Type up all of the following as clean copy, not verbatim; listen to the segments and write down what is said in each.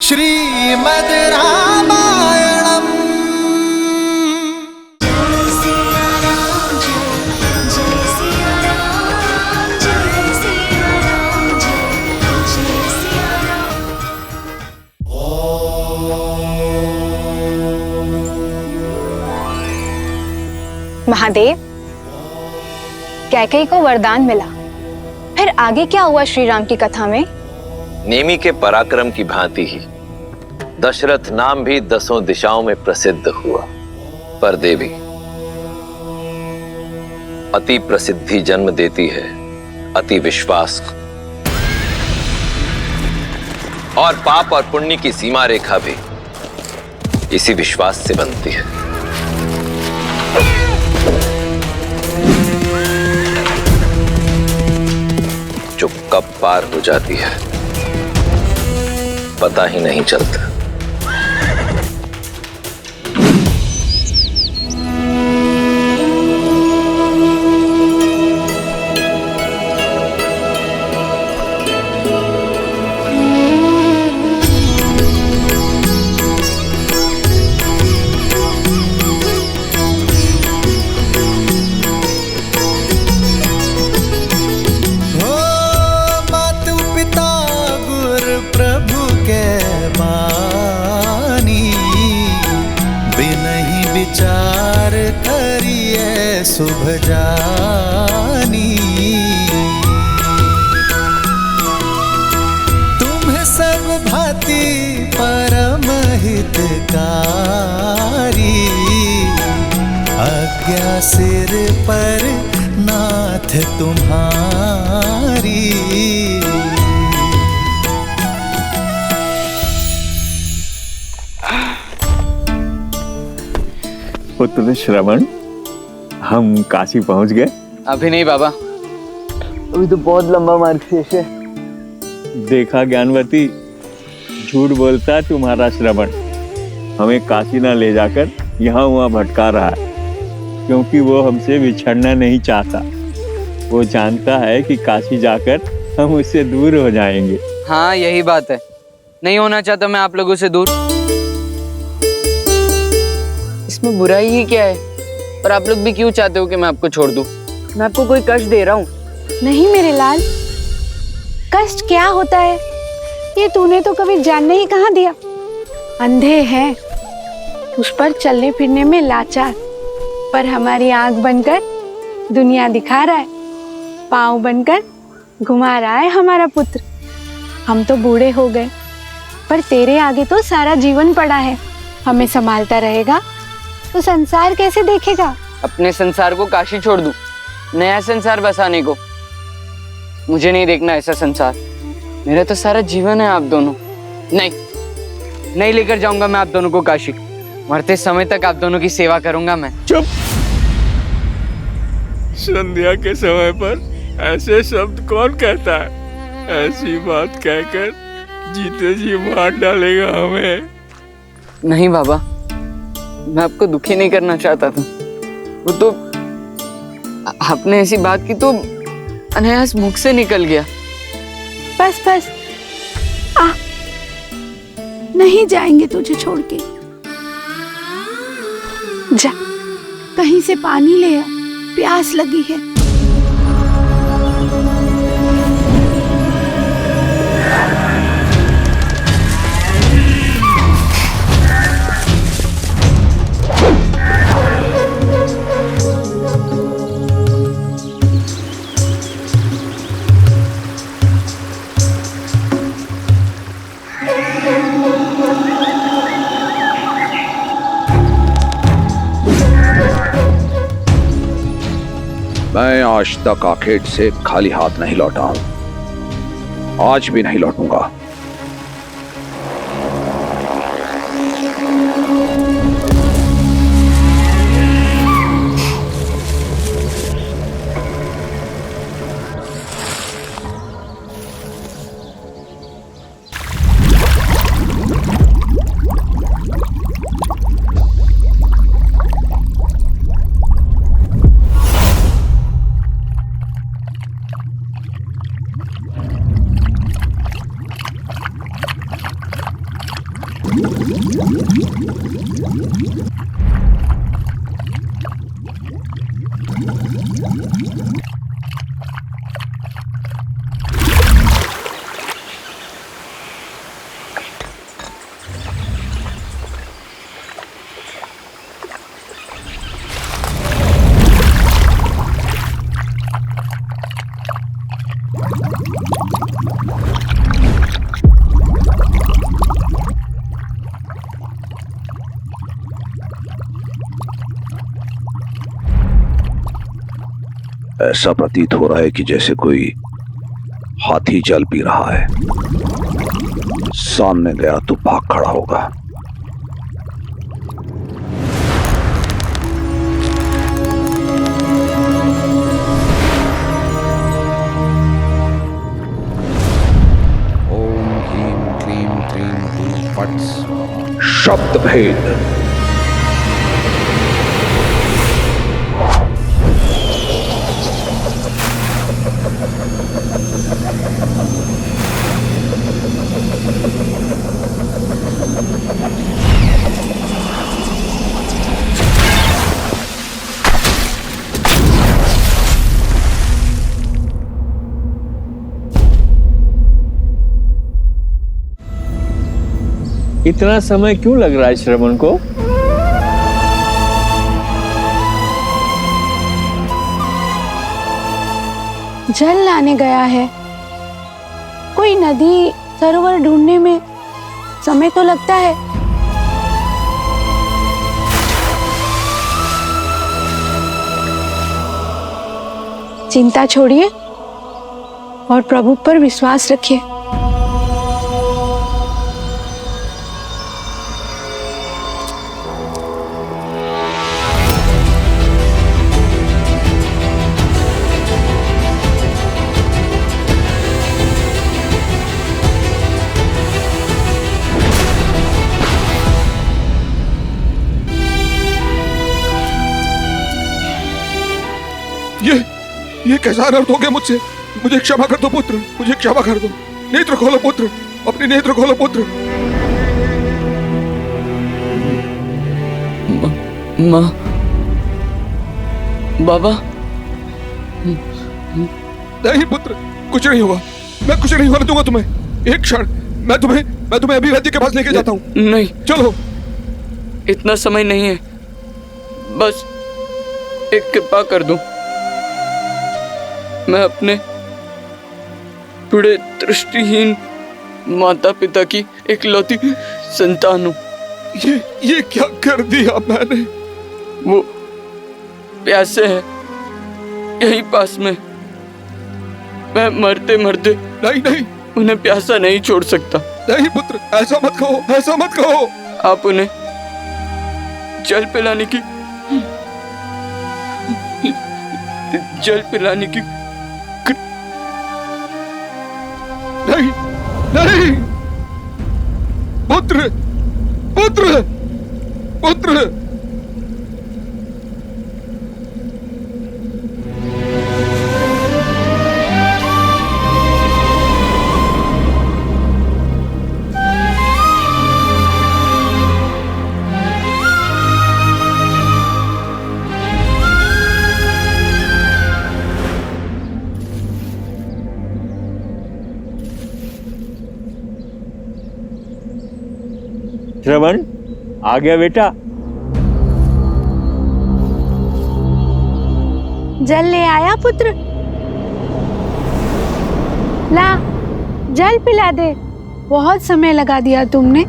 श्रीमद् रामायणम्। महादेव, कैकेयी को वरदान मिला, फिर आगे क्या हुआ श्री राम की कथा में? नेमी के पराक्रम की भांति ही दशरथ नाम भी 10 दिशाओं में प्रसिद्ध हुआ। पर देवी, अति प्रसिद्धि जन्म देती है अति विश्वास को, और पाप और पुण्य की सीमा रेखा भी इसी विश्वास से बनती है। जो कब पार हो जाती है पता ही नहीं चलता। विचार करिए शुभ जानी, तुम्हें सब भांति परम हितकारी, आज्ञा सिर पर नाथ तुम्हारी। पुत्र श्रवण, हम काशी पहुंच गए? अभी नहीं बाबा, अभी तो बहुत लंबा मार्ग शेष है। देखा ज्ञानवती, झूठ बोलता तुम्हारा श्रवण। हमें काशी ना ले जाकर यहाँ वहाँ भटका रहा है, क्योंकि वो हमसे बिछड़ना नहीं चाहता। वो जानता है कि काशी जाकर हम उससे दूर हो जाएंगे। हाँ, यही बात है। नहीं होना चाहता मैं आप लोगों से दूर। इसमें बुराई ही क्या है? और आप लोग भी क्यों चाहते हो कि मैं आपको छोड़ दूं? मैं आपको कोई कष्ट दे रहा हूँ? नहीं मेरे लाल, कष्ट क्या होता है ये तूने तो कभी जानने ही कहाँ दिया। अंधे हैं, उस पर चलने फिरने में लाचार, पर हमारी आंख बनकर दुनिया दिखा रहा है, पाँव बनकर घुमा रहा है हमारा पुत्र। हम तो बूढ़े हो गए, पर तेरे आगे तो सारा जीवन पड़ा है। हमें संभालता रहेगा तो संसार कैसे देखेगा? अपने संसार को काशी छोड़ दूं, नया संसार बसाने को? मुझे नहीं देखना ऐसा संसार। मेरा तो सारा जीवन है आप दोनों। नहीं लेकर जाऊंगा मैं आप दोनों को काशी। मरते समय तक आप दोनों की सेवा करूंगा मैं। चुप! संध्या के समय पर ऐसे शब्द कौन कहता है? ऐसी बात कहकर जीते जी मार डालेगा हमें। नहीं बाबा, मैं आपको दुखी नहीं करना चाहता था। वो तो आपने ऐसी बात की तो अनायास मुख से निकल गया। बस आ, नहीं जाएंगे तुझे छोड़ के। जा, कहीं से पानी ले आ, प्यास लगी है। मैं आज तक आखेट से खाली हाथ नहीं लौटा हूं, आज भी नहीं लौटूंगा। ऐसा प्रतीत हो रहा है कि जैसे कोई हाथी जल पी रहा है। सामने गया तो भाग खड़ा होगा। ओम ह्रीं क्लीं क्रीं हूं फट् स्वाहा। शब्द भेद। इतना समय क्यों लग रहा है श्रवण को? जल लाने गया है। कोई नदी सरोवर ढूंढने में समय तो लगता है। चिंता छोड़िए और प्रभु पर विश्वास रखिए। ये कैसा अनर्थ हो गया मुझसे? मुझे क्षमा कर दो पुत्र, मुझे क्षमा कर दो। नेत्र खोलो पुत्र, अपने नेत्र खोलो पुत्र। माँ, बाबा। नहीं पुत्र, कुछ नहीं होगा। मैं कुछ नहीं होने दूंगा तुम्हें। एक क्षण, मैं तुम्हें अभी वैद्य के पास लेके जाता हूँ। नहीं, चलो। इतना समय नहीं है। बस एक कृपा कर दो। मैं अपने बूढ़े दृष्टिहीन माता पिता की इकलौती संतान हूँ। ये क्या कर दिया मैंने? वो प्यासे हैं यहीं पास में। मैं मरते मरते नहीं उन्हें प्यासा नहीं छोड़ सकता। नहीं पुत्र, ऐसा मत कहो, ऐसा मत कहो। आप उन्हें जल पिलाने की नहीं पुत्र, पुत्र, पुत्र। श्रवण आ गया बेटा। जल ले आया पुत्र? ला, जल पिला दे। बहुत समय लगा दिया तुमने।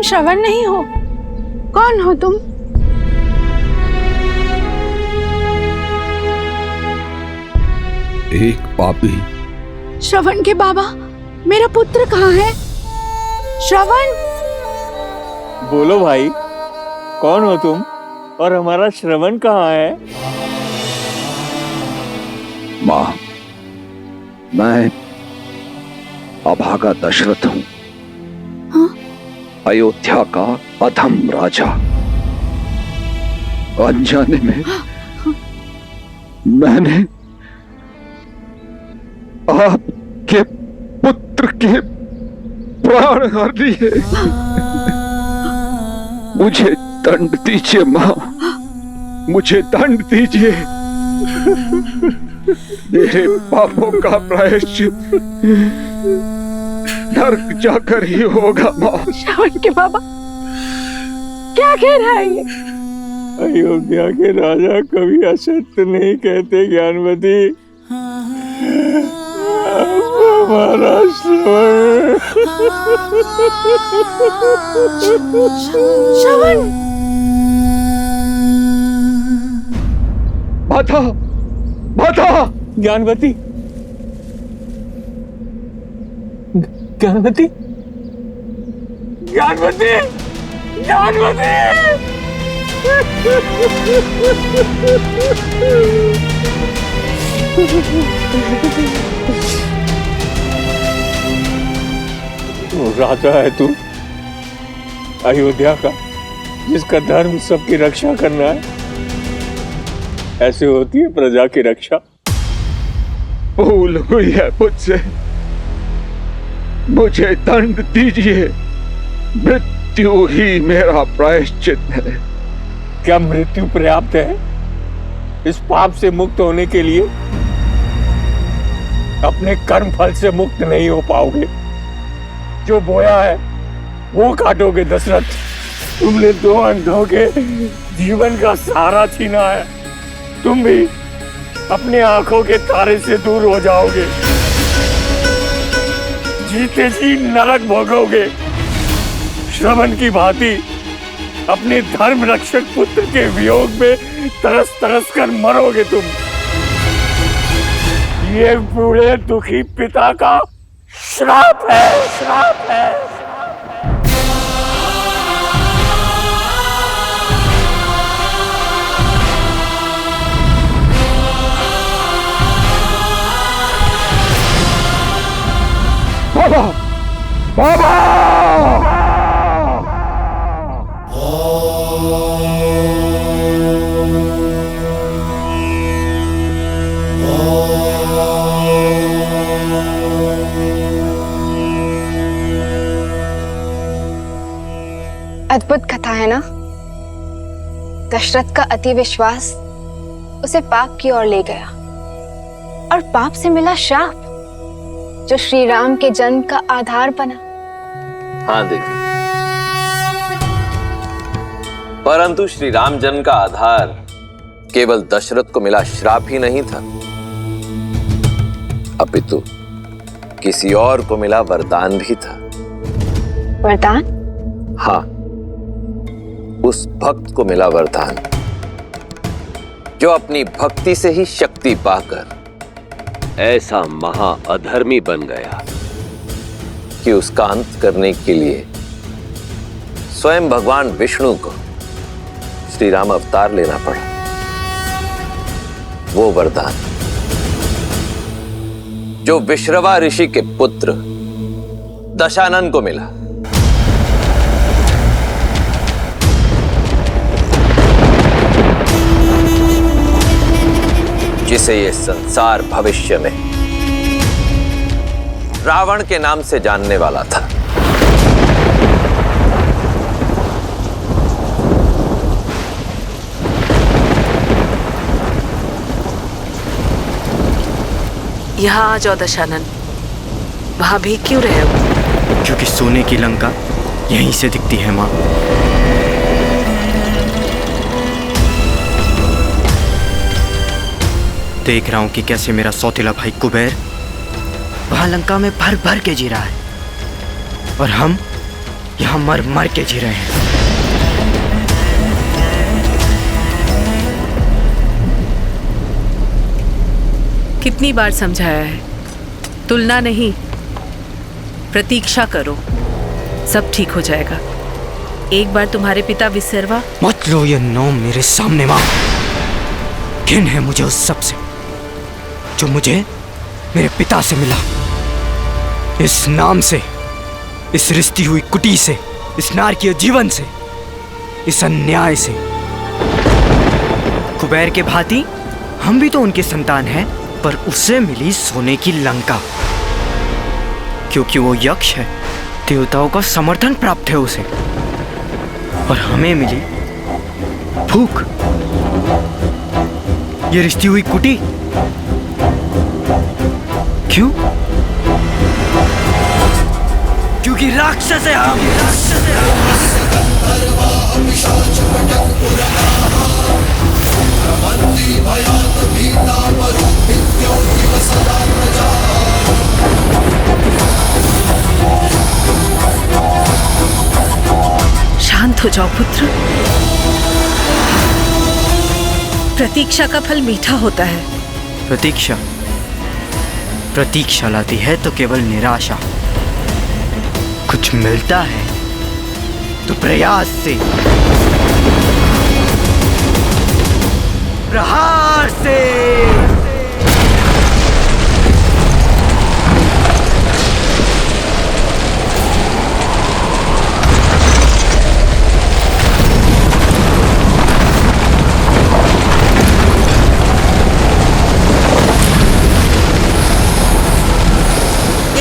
श्रवण नहीं हो? कौन हो तुम? एक पापी। श्रवण के बाबा, मेरा पुत्र कहाँ है? श्रवण! बोलो भाई, कौन हो तुम? और हमारा श्रवण कहाँ है? मां, मैं अभागा दशरथ हूं। अयोध्या का अधम राजा। अनजाने में मैंने आपके पुत्र के प्राण हर लिए। मुझे दंड दीजिए मां, मुझे दंड दीजिए। मेरे पापों का प्रायश्चित नरक जाकर ही होगा मां। श्रवण के बाबा क्या कह रहा है ये? अयोध्या के राजा कभी असत्य नहीं कहते ज्ञानवती। हमारा श्रवण माता, माता, ज्ञानवती, ज्ञानवती, ज्ञानवती, ज्ञानवती। राजा है तू अयोध्या का, जिसका धर्म सबकी रक्षा करना है। ऐसे होती है प्रजा की रक्षा। भूल हुई है मुझसे, मुझे दंड दीजिए। मृत्यु ही मेरा प्रायश्चित है। क्या मृत्यु पर्याप्त है इस पाप से मुक्त होने के लिए? अपने कर्म फल से मुक्त नहीं हो पाओगे। जो बोया है वो काटोगे दशरथ। तुमने दो अंधों के जीवन का सहारा छीना है। तुम भी अपने आंखों के तारे से दूर हो जाओगे। जीते जी नरक भोगोगे। श्रवण की भांति अपने धर्म रक्षक पुत्र के वियोग में तरस तरस कर मरोगे तुम। ये बूढ़े दुखी पिता का श्राप है, श्राप है। बाबा, बाबा! अद्भुत कथा है ना। दशरथ का अति विश्वास उसे पाप की ओर ले गया और पाप से मिला श्राप जो श्री राम के जन्म का आधार बना। हाँ देवी, परंतु श्री राम जन्म का आधार केवल दशरथ को मिला श्राप ही नहीं था, अपितु किसी और को मिला वरदान भी था। वरदान? हाँ, उस भक्त को मिला वरदान जो अपनी भक्ति से ही शक्ति पाकर ऐसा महा अधर्मी बन गया कि उसका अंत करने के लिए स्वयं भगवान विष्णु को श्री राम अवतार लेना पड़ा। वो वरदान जो विश्रवा ऋषि के पुत्र दशानन को मिला। जिसे ये संसार भविष्य में रावण के नाम से जानने वाला था। यहाँ आ जाओ दशानन। वहां भी क्यों रहे हो? क्योंकि सोने की लंका यहीं से दिखती है माँ। देख रहा हूं कि कैसे मेरा सौतेला भाई कुबेर वहां लंका में भर भर के जी रहा है और हम यहां मर मर के जी रहे हैं। कितनी बार समझाया है, तुलना नहीं, प्रतीक्षा करो, सब ठीक हो जाएगा। एक बार तुम्हारे पिता विसर्वा। मत लो ये नाम मेरे सामने माँ। घिन है मुझे उस सब से जो मुझे मेरे पिता से मिला। इस नाम से, इस रिश्ती हुई कुटी से, इस नारकीय जीवन से, इस अन्याय से। कुबेर के भांति हम भी तो उनके संतान हैं, पर उसे मिली सोने की लंका, क्योंकि वो यक्ष है। देवताओं का समर्थन प्राप्त है उसे, और हमें मिली भूख, ये रिश्ती हुई कुटी। क्यों? क्योंकि राक्षस है हम। शांत हो जाओ पुत्र। प्रतीक्षा का फल मीठा होता है। प्रतीक्षा प्रतीक्षा लाती है तो केवल निराशा। कुछ मिलता है तो प्रयास से, प्रहार से।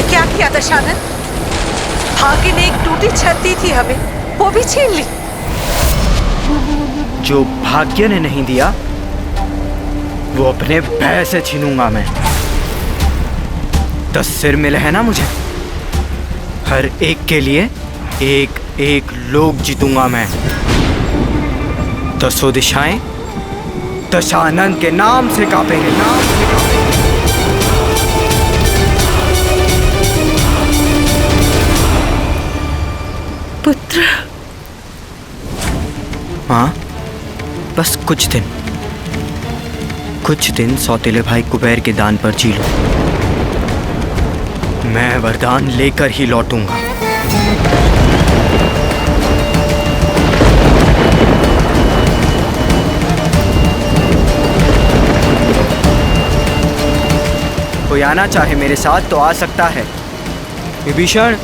क्या किया दशानन? भाग्य ने एक टूटी छत दी थी हमें, वो भी छीन ली। जो भाग्य ने नहीं दिया वो अपने भय से छीनूंगा मैं। 10 सिर मिले हैं ना मुझे, हर एक के लिए एक एक लोक जीतूंगा मैं। 10 दिशाएं दशानन के नाम से कांपेंगे। पुत्र। हाँ, बस कुछ दिन सौतेले भाई कुबेर के दान पर जी लो। मैं वरदान लेकर ही लौटूंगा। कोई आना चाहे मेरे साथ तो आ सकता है। विभीषण,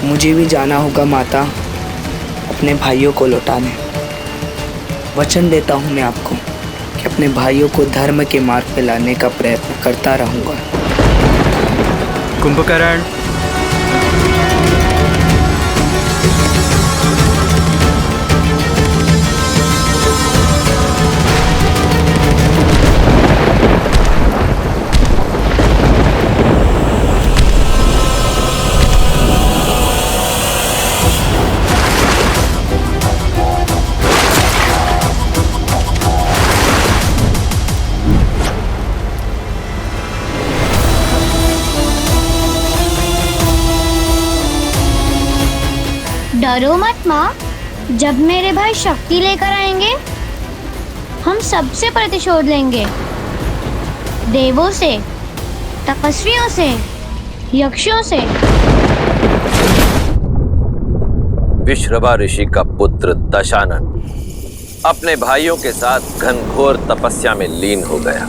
मुझे भी जाना होगा माता, अपने भाइयों को लौटाने। वचन देता हूँ मैं आपको कि अपने भाइयों को धर्म के मार्ग पे लाने का प्रयत्न करता रहूँगा। कुंभकर्ण, डरो मत माँ, जब मेरे भाई शक्ति लेकर आएंगे हम सबसे प्रतिशोध लेंगे। देवों से, तपस्वियों से, यक्षों से। विश्रवा ऋषि का पुत्र दशानन अपने भाइयों के साथ घनघोर तपस्या में लीन हो गया।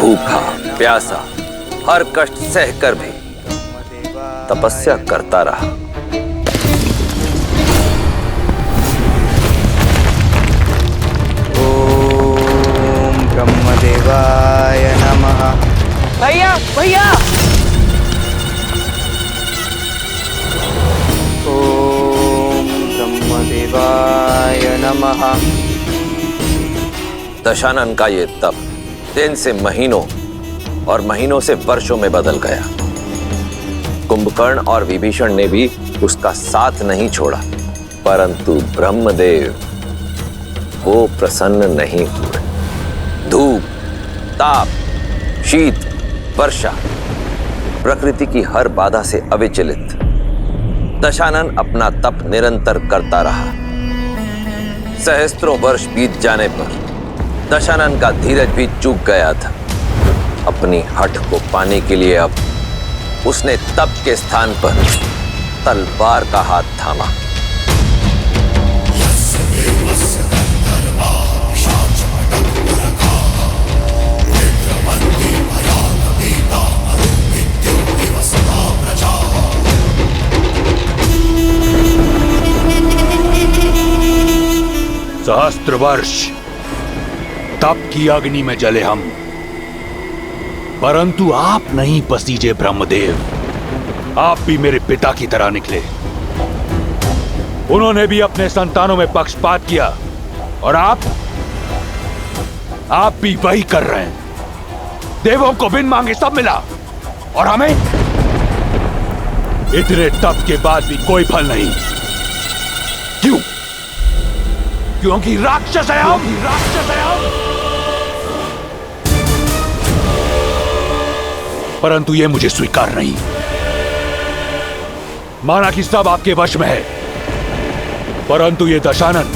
भूखा प्यासा हर कष्ट सहकर भी तपस्या करता रहा। ओम ब्रह्मदेवाय नमः। भैया भैया। ओम ब्रह्मदेवाय नमः। दशानन का ये तप दिन से महीनों और महीनों से वर्षों में बदल गया। कुंभकर्ण और विभीषण ने भी उसका साथ नहीं छोड़ा, परंतु ब्रह्मदेव वो प्रसन्न नहीं हुए। धूप, ताप, शीत, वर्षा, प्रकृति की हर बाधा से अविचलित दशानन अपना तप निरंतर करता रहा। सहस्त्रों वर्ष बीत जाने पर दशानन का धीरज भी चूक गया था। अपनी हठ को पाने के लिए अब उसने तप के स्थान पर तलवार का हाथ थामा। सहस्त्र वर्ष तप की अग्नि में जले हम, परंतु आप नहीं पसीजे ब्रह्मदेव। आप भी मेरे पिता की तरह निकले। उन्होंने भी अपने संतानों में पक्षपात किया और आप भी वही कर रहे हैं। देवों को बिन मांगे सब मिला और हमें इतने तप के बाद भी कोई फल नहीं। क्यों? क्योंकि राक्षस है हम। परंतु यह मुझे स्वीकार नहीं। माना कि सब आपके वश में है, परंतु यह दशानन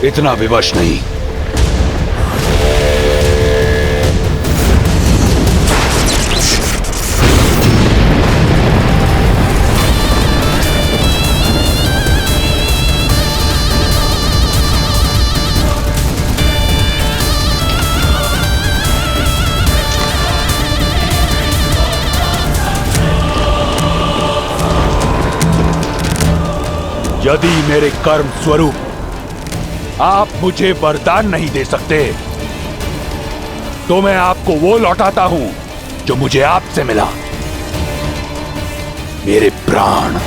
इतना विवश नहीं। यदि मेरे कर्म स्वरूप आप मुझे वरदान नहीं दे सकते, तो मैं आपको वो लौटाता हूं जो मुझे आपसे मिला, मेरे प्राण।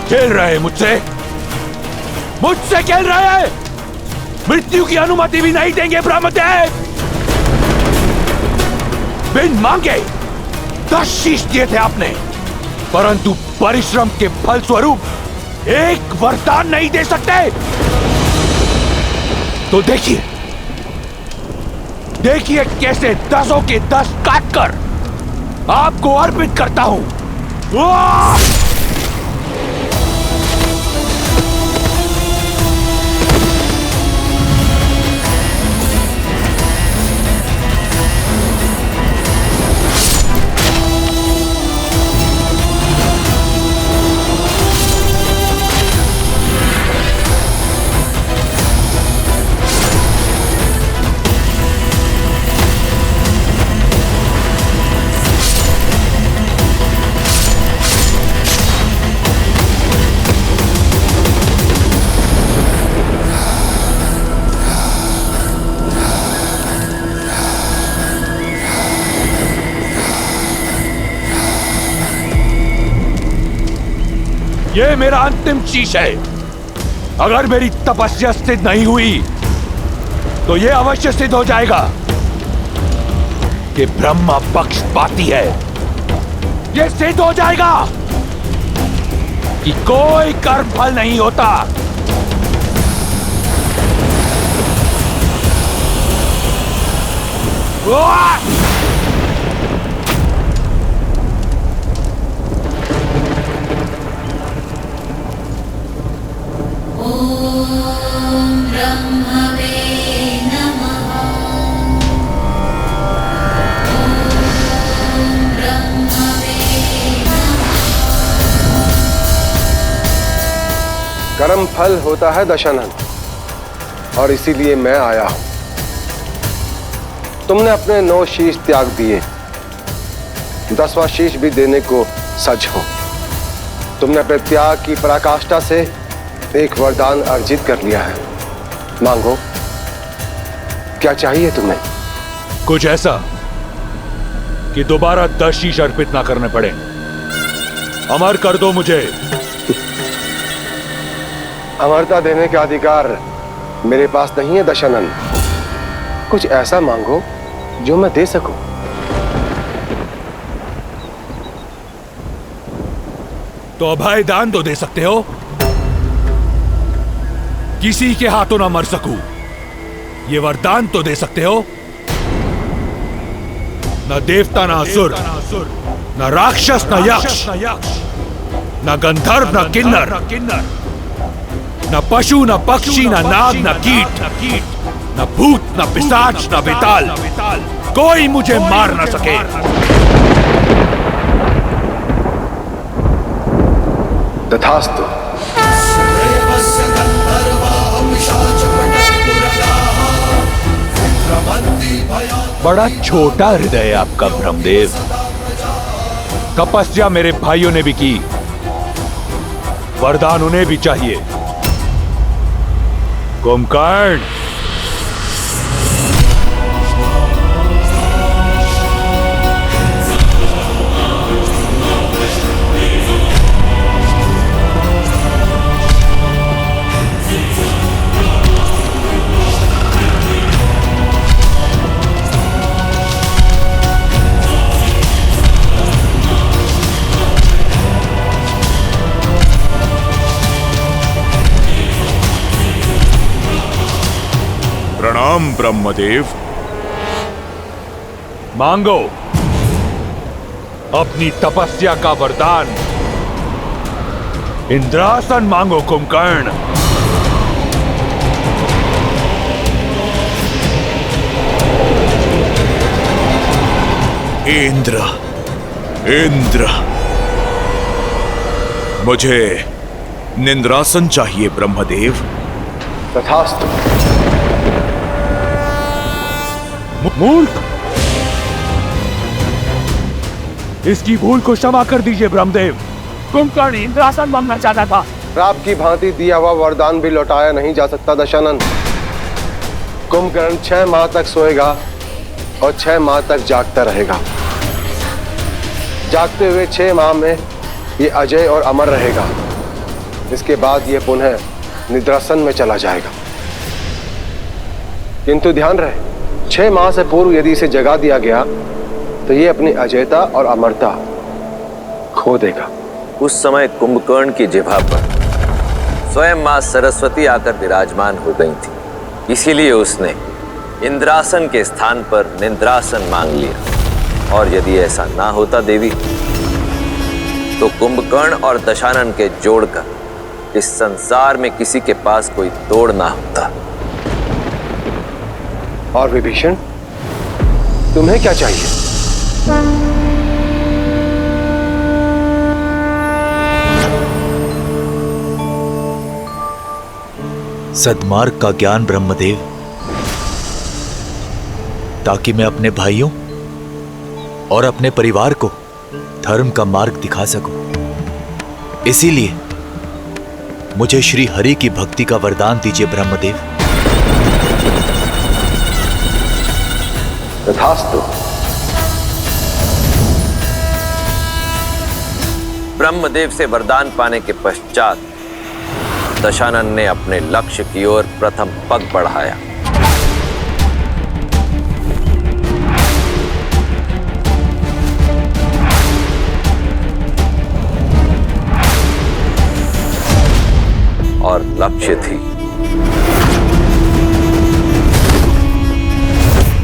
खेल रहे मुझसे खेल रहे हैं। मृत्यु की अनुमति भी नहीं देंगे ब्रह्मदेव। बिन मांगे 10 शीश दिए थे आपने, परंतु परिश्रम के फल स्वरूप एक वरदान नहीं दे सकते। तो देखिए कैसे 10 के 10 काटकर आपको अर्पित करता हूं। ये मेरा अंतिम शीश है। अगर मेरी तपस्या सिद्ध नहीं हुई तो ये अवश्य सिद्ध हो जाएगा कि ब्रह्मा पक्षपाती है। ये सिद्ध हो जाएगा कि कोई कर्म फल नहीं होता। कर्म फल होता है दशानन, और इसीलिए मैं आया हूं। तुमने अपने 9 शीश त्याग दिए, 10वां शीश भी देने को सज हो। तुमने अपने त्याग की पराकाष्ठा से एक वरदान अर्जित कर लिया है। मांगो, क्या चाहिए तुम्हें? कुछ ऐसा कि दोबारा 10 शीश अर्पित ना करने पड़े। अमर कर दो मुझे। अमरता देने का अधिकार मेरे पास नहीं है दशानन। कुछ ऐसा मांगो जो मैं दे सकूं। तो अभय दान तो दे सकते हो, किसी के हाथों ना मर सकूं, ये वरदान तो दे सकते हो। न देवता न असुर, न राक्षस न यक्ष, न गंधर्व न किन्नर, न पशु न पक्षी न नाग न कीट, न भूत न पिशाच न बेताल, कोई मुझे मार न सके। तथास्तु। बड़ा छोटा हृदय है आपका ब्रह्मदेव। तपस्या मेरे भाइयों ने भी की, वरदान उन्हें भी चाहिए। कुंभकर्ण, प्रणाम ब्रह्मदेव। मांगो अपनी तपस्या का वरदान। इंद्रासन मांगो कुंभकर्ण। इंद्र, इंद्र, मुझे निंद्रासन चाहिए ब्रह्मदेव। तथास्तु। मूर्ख, इसकी भूल को क्षमा कर दीजिए ब्रह्मदेव। कुंभकर्ण इंद्रासन मांगना चाहता था। श्राप की भांति दिया हुआ वरदान भी लौटाया नहीं जा सकता दशानन। कुंभकर्ण 6 माह तक सोएगा और 6 माह तक जागता रहेगा। जागते हुए 6 माह में ये अजय और अमर रहेगा। इसके बाद ये पुनः निद्रासन में चला जाएगा। किंतु ध्यान रहे, 6 माह से पूर्व यदि इसे जगा दिया गया तो ये अपनी अजयता और अमरता खो देगा। उस समय कुंभकर्ण की जिह्वा पर स्वयं मां सरस्वती आकर विराजमान हो गई थी। इसीलिए उसने इंद्रासन के स्थान पर निंद्रासन मांग लिया। और यदि ऐसा ना होता देवी, तो कुंभकर्ण और दशानन के जोड़कर इस संसार में किसी के पास कोई तोड़ ना होता। और विभीषण, तुम्हें क्या चाहिए? सद्मार्ग का ज्ञान ब्रह्मदेव, ताकि मैं अपने भाइयों और अपने परिवार को धर्म का मार्ग दिखा सकूं। इसीलिए मुझे श्री हरि की भक्ति का वरदान दीजिए ब्रह्मदेव। तथास्तु। ब्रह्मदेव से वरदान पाने के पश्चात दशानन ने अपने लक्ष्य की ओर प्रथम पग बढ़ाया। और लक्ष्य थी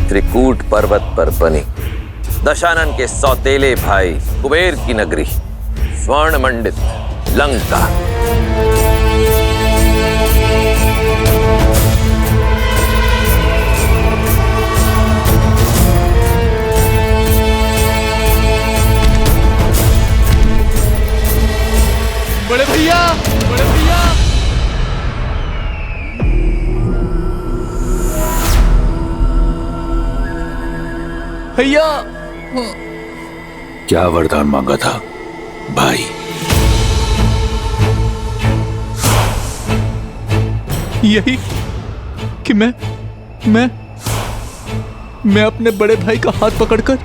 त्रिकूट पर्वत पर बनी दशानन के सौतेले भाई कुबेर की नगरी स्वर्ण मंडित लंका। बड़े भैया, बड़े भैया, भैया। क्या वरदान मांगा था भाई? यही कि मैं अपने बड़े भाई का हाथ पकड़कर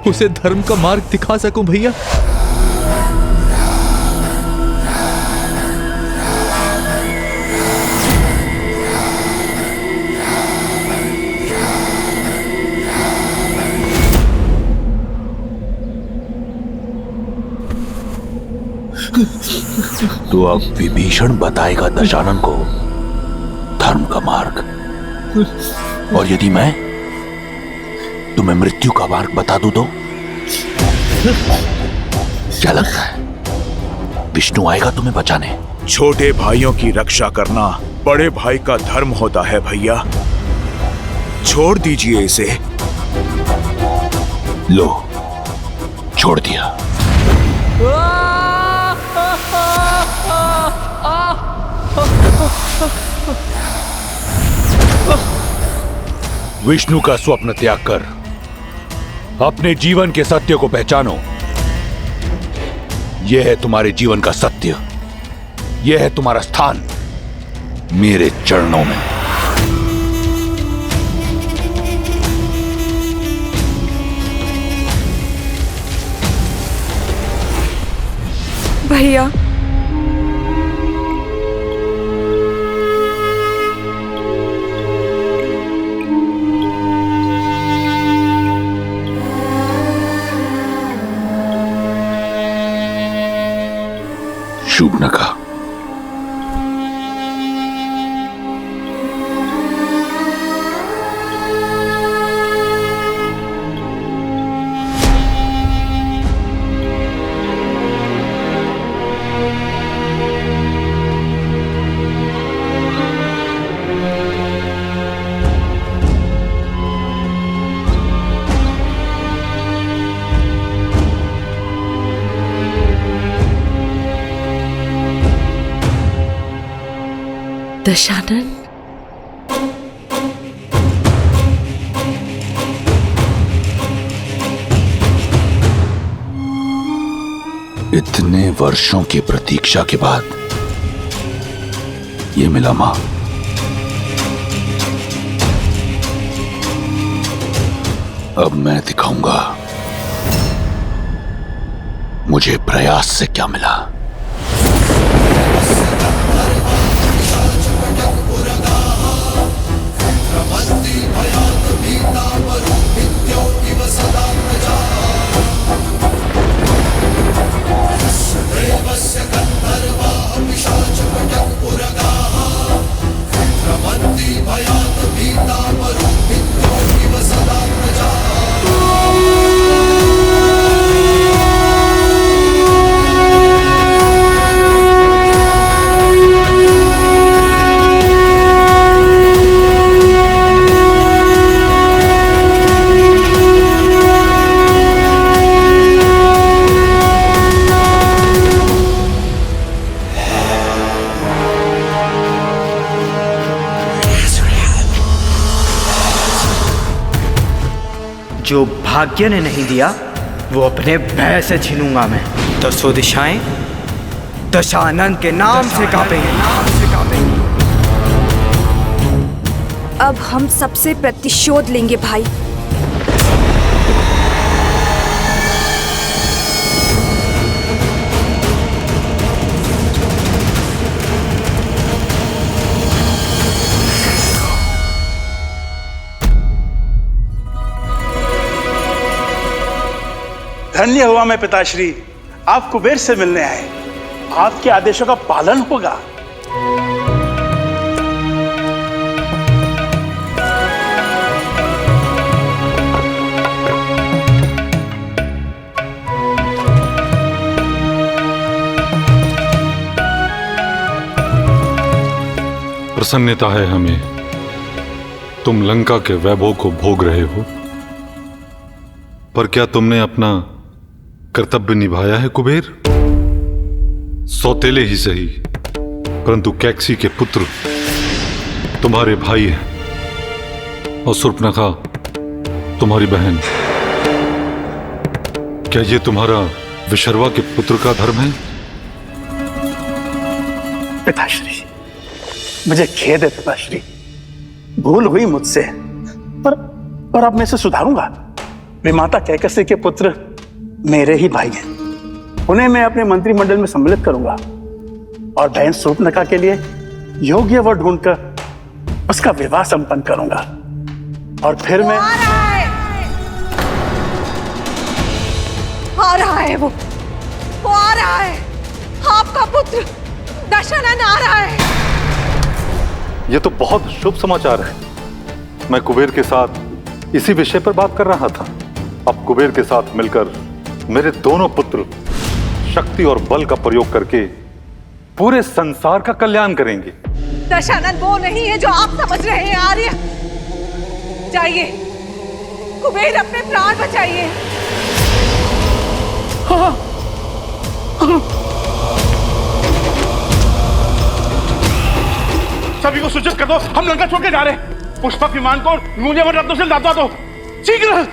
उसे धर्म का मार्ग दिखा सकूं भैया। तो अब विभीषण बताएगा दशानन को धर्म का मार्ग, और यदि मैं तुम्हें मृत्यु का मार्ग बता दूं तो क्या लगता है विष्णु आएगा तुम्हें बचाने? छोटे भाइयों की रक्षा करना बड़े भाई का धर्म होता है भैया। छोड़ दीजिए इसे। लो, छोड़ दिया। विष्णु का स्वप्न त्याग कर अपने जीवन के सत्य को पहचानो। यह है तुम्हारे जीवन का सत्य, यह है तुम्हारा स्थान मेरे चरणों में। भैया, शूर्पणखा, दशानन, इतने वर्षों की प्रतीक्षा के बाद ये मिला मां। अब मैं दिखाऊंगा मुझे प्रयास से क्या मिला। जो भाग्य ने नहीं दिया वो अपने भय से छीनूंगा मैं। दसों दिशाएं दशानन के नाम से कांपेंगी। अब हम सबसे प्रतिशोध लेंगे भाई। धन्य हुआ मैं पिताश्री, आप कुबेर से मिलने आए। आपके आदेशों का पालन होगा। प्रसन्नता है हमें, तुम लंका के वैभव को भोग रहे हो, पर क्या तुमने अपना कर्तव्य निभाया है कुबेर? सौतेले ही सही, परंतु कैकसी के पुत्र तुम्हारे भाई हैं, और शूर्पणखा तुम्हारी बहन, क्या ये तुम्हारा विशर्वा के पुत्र का धर्म है? पिताश्री, मुझे खेद है पिताश्री, भूल हुई मुझसे, पर अब मैं इसे सुधारूंगा। वे माता कैकसी के पुत्र मेरे ही भाई हैं, उन्हें मैं अपने मंत्रिमंडल में सम्मिलित करूंगा और बहन शूर्पणखा के लिए योग्य वर ढूंढकर उसका विवाह संपन्न करूंगा। और फिर मैं आ रहा है, वो आ रहा है, आपका पुत्र दशानन आ रहा है। ये तो बहुत शुभ समाचार है। मैं कुबेर के साथ इसी विषय पर बात कर रहा था। अब कुबेर के साथ मिलकर मेरे दोनों पुत्र शक्ति और बल का प्रयोग करके पूरे संसार का कल्याण करेंगे। दशानन वो नहीं है जो आप समझ रहे हैं आर्य। जाइए, कुबेर अपने प्राण बचाइए। सभी को सूचित कर दो, हम लंका छोड़ के जा रहे हैं। पुष्पक विमान को मूल्यवान रत्नों से लादवा दो, शीघ्र।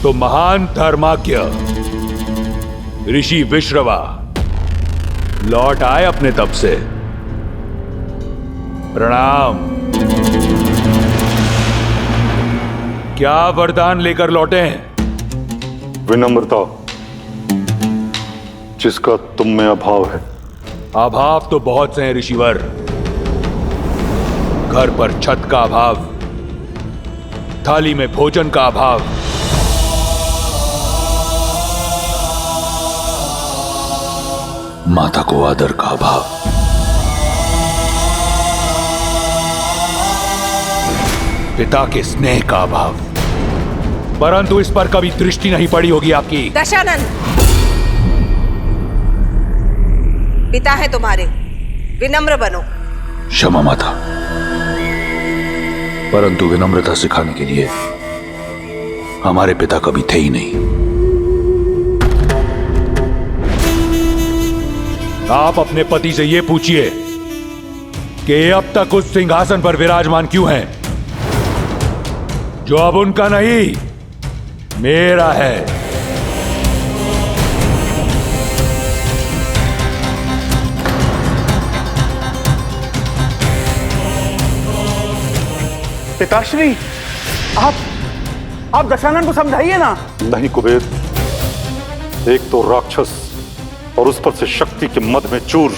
तो महान धर्माज्ञ ऋषि विश्रवा लौट आए अपने तप से। प्रणाम। क्या वरदान लेकर लौटे हैं? विनम्रता, जिसका तुम में अभाव है। अभाव तो बहुत से हैं ऋषिवर। घर पर छत का अभाव, थाली में भोजन का अभाव, माता को आदर का अभाव, पिता के स्नेह का अभाव, परंतु इस पर कभी दृष्टि नहीं पड़ी होगी आपकी। दशानन, पिता है तुम्हारे, विनम्र बनो। क्षमा माता, परंतु विनम्रता सिखाने के लिए हमारे पिता कभी थे ही नहीं। आप अपने पति से यह पूछिए कि अब तक उस सिंहासन पर विराजमान क्यों हैं, जो अब उनका नहीं मेरा है। पिताश्री, आप दशानन को समझाइए ना। नहीं कुबेर, एक तो राक्षस और उस पर से शक्ति के मद में चूर,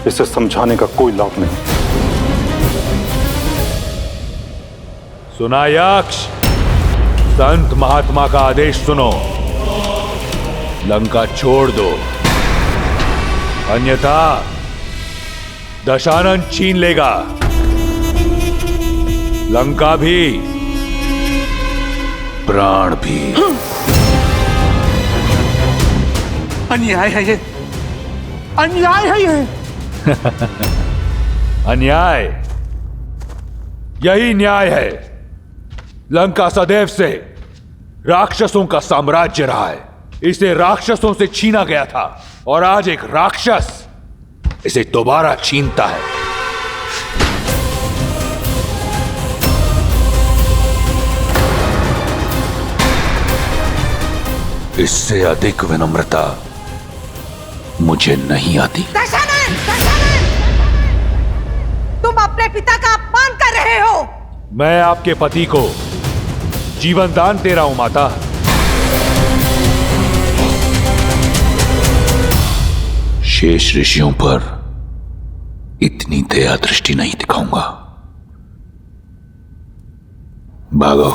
इसे समझाने का कोई लाभ नहीं। सुना यक्ष, संत महात्मा का आदेश सुनो, लंका छोड़ दो, अन्यथा दशानन छीन लेगा, लंका भी, प्राण भी। अन्याय है ये, अन्याय है ये। अन्याय, यही न्याय है। लंका सदैव से राक्षसों का साम्राज्य रहा है। इसे राक्षसों से छीना गया था और आज एक राक्षस इसे दोबारा छीनता है। इससे अधिक विनम्रता मुझे नहीं आती। दशानन, दशानन, तुम अपने पिता का अपमान कर रहे हो। मैं आपके पति को जीवन दान दे रहा हूं माता। शेष ऋषियों पर इतनी दया दृष्टि नहीं दिखाऊंगा। भागो।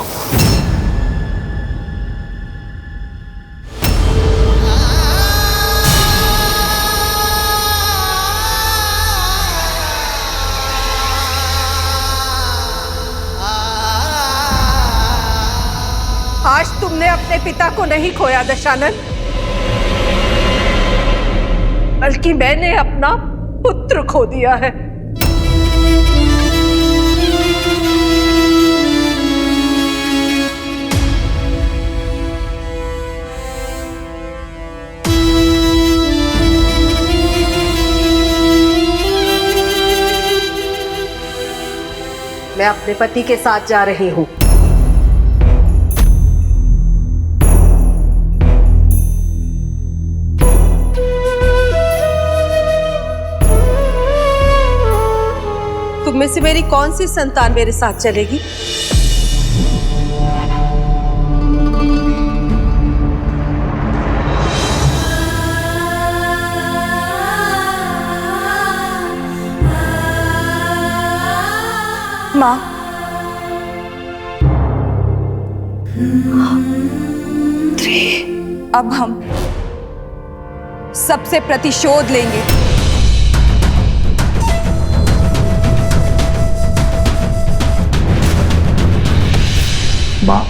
आज तुमने अपने पिता को नहीं खोया दशानन, बल्कि मैंने अपना पुत्र खो दिया है। मैं अपने पति के साथ जा रही हूं। तुम में से मेरी कौन सी संतान मेरे साथ चलेगी? माँ, अब हम सबसे प्रतिशोध लेंगे। माँ,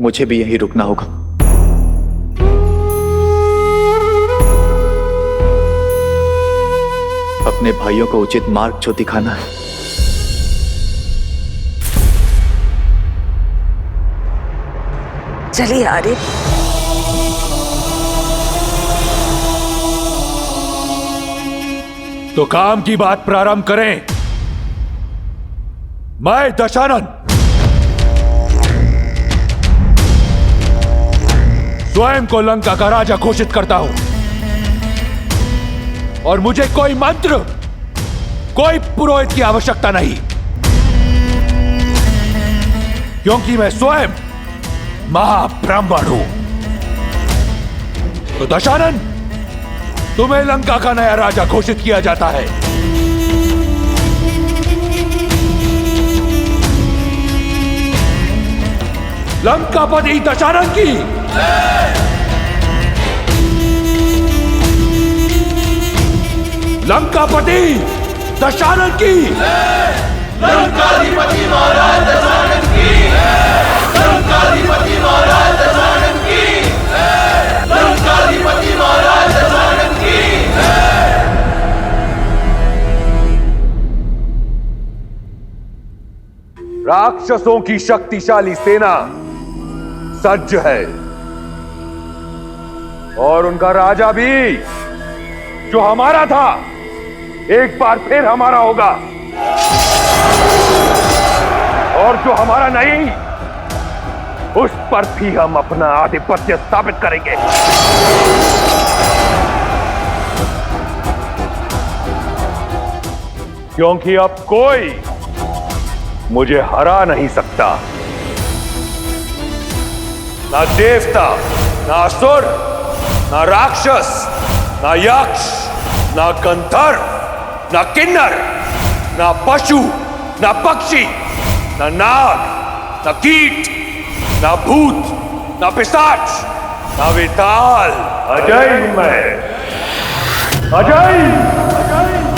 मुझे भी यहीं रुकना होगा। अपने भाइयों को उचित मार्ग जो दिखाना है। चलिए आरिफ। तो काम की बात प्रारंभ करें। मैं दशानन स्वयं को लंका का राजा घोषित करता हूं और मुझे कोई मंत्र, कोई पुरोहित की आवश्यकता नहीं, क्योंकि मैं स्वयं महाब्राह्मण हूं। तो दशानन, तुम्हें लंका का नया राजा घोषित किया जाता है। लंकापति दशानन की लंकापति दशानन की लंकाधिपति महाराज दशानन की लंकाधिपति महाराज दशानन की लंकाधिपति महाराज दशानन की। राक्षसों की शक्तिशाली सेना सज्ज है और उनका राजा भी, जो हमारा था, एक बार फिर हमारा होगा, और जो हमारा नहीं, उस पर भी हम अपना आधिपत्य स्थापित करेंगे। क्योंकि अब कोई मुझे हरा नहीं सकता। ना देवता, ना असुर, ना राक्षस, ना यक्ष, ना गंधर्व, ना किन्नर, ना पशु, ना पक्षी, ना नाग, ना कीट, ना भूत, ना पिशाच, ना विताल। अजय हूं मैं, अजय।